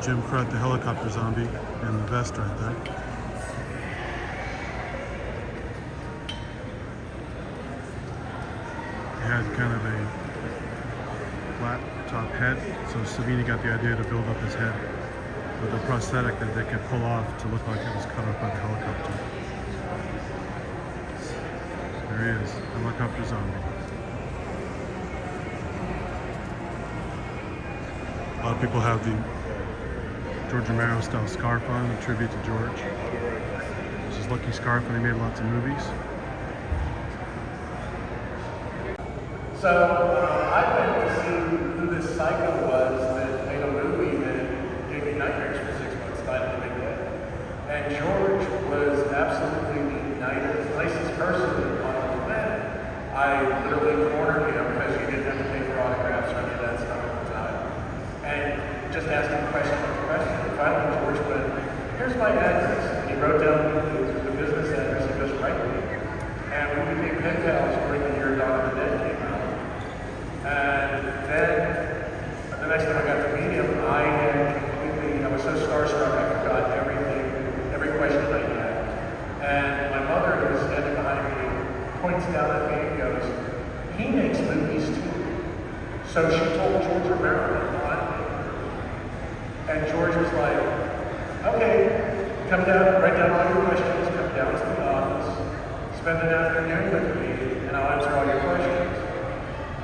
Jim Crut, the helicopter zombie, and the vest right there. He had kind of a flat top head, so Savini got the idea to build up his head with a prosthetic that they could pull off to look like it was cut off by the helicopter. There he is, helicopter zombie. A lot of people have the George Romero style scarf on, a tribute to George. It's his lucky scarf when he made lots of movies. So I went to see who this psycho was that made a movie that gave me nightmares for 6 months, Night of the Big Dead. And George was absolutely the nicest person on the planet. I literally cornered him because you didn't have to pay for autographs or any of that stuff at the time. And just asked him question after question. And finally George went, "Here's my address." And he wrote down the business address and just right to me. And we became pen pals during the year Dawn of the Dead came out. And then, the next time I got to meet him, I was so starstruck I forgot everything, every question I had. And my mother, who was standing behind me, points down at me and goes, "He makes movies too." So she told George Romero to find me. And George was like, "Okay, come down, write down all your questions, come down to the office, spend an afternoon with me, and I'll answer all your questions."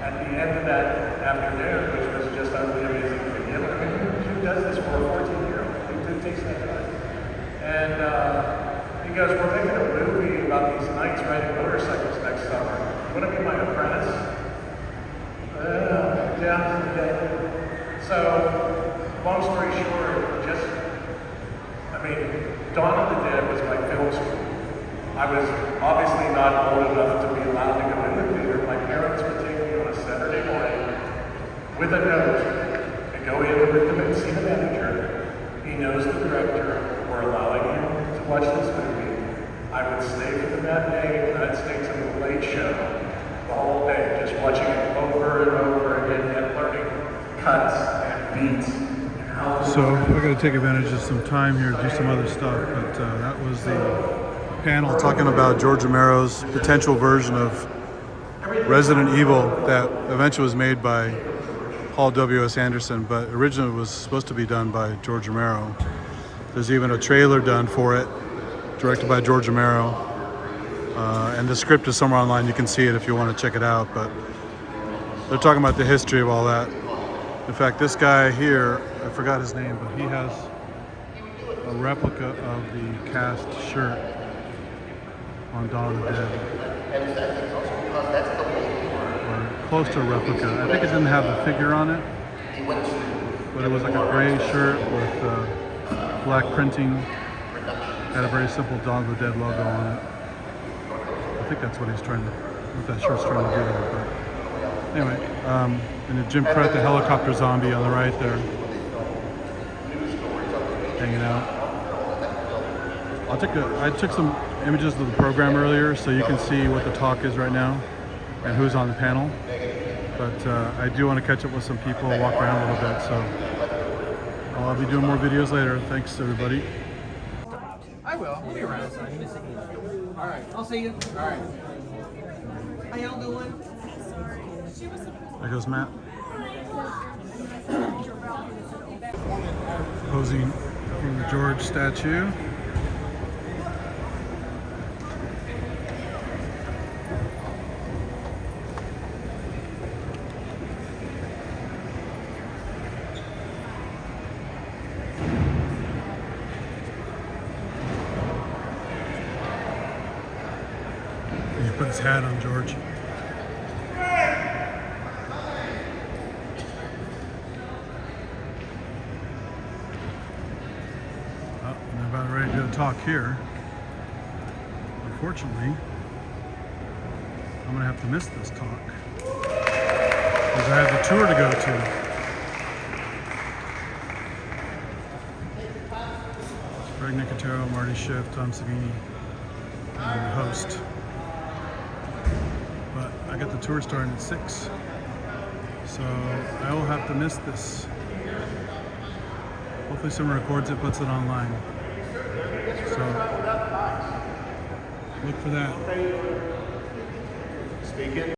At the end of that afternoon, which was just utterly amazing for him, I mean, who does this for a 14-year-old? Who takes that time? And he goes, "We're making a movie about these knights riding motorcycles next summer. You want to be my apprentice?" Yeah. So, long story short, Dawn of the Dead was my film school. I was obviously not old enough to be allowed to go in the theater. My parents would take me on a Saturday morning with a note and go in with them and see the manager. He knows the director. We're allowing him to watch this movie. I would stay for the matinee and I'd stay till the late show the whole day, just watching it over and over again and learning cuts and beats. So we're going to take advantage of some time here to do some other stuff, but that was the panel talking about George Romero's potential version of Resident Evil that eventually was made by Paul W.S. Anderson, but originally was supposed to be done by George Romero. There's even a trailer done for it, directed by George Romero, and the script is somewhere online. You can see it if you want to check it out, but they're talking about the history of all that. In fact, this guy here, I forgot his name, but he has a replica of the cast shirt on Dawn of the Dead. Or close to a replica. I think it didn't have the figure on it, but it was like a gray shirt with black printing. Had a very simple Dawn of the Dead logo on it. I think that's what that shirt's trying to do there. But anyway, and the Jim Crut, the helicopter zombie on the right there, hanging out. I took some images of the program earlier, so you can see what the talk is right now and who's on the panel. But I do want to catch up with some people, walk around a little bit. So I'll be doing more videos later. Thanks, everybody. I will. I'll be around. All right. I'll see you. All right. How y'all doing? There goes Matt. Posing from the George statue. He put his hat on George. About ready to do a talk here. Unfortunately, I'm gonna have to miss this talk because I have the tour to go to. Greg Nicotero, Marty Schiff, Tom Savini, and the host. But I got the tour starting at 6, so I will have to miss this. Hopefully Hopefully someone records it, puts it online. So look for that. Speaking.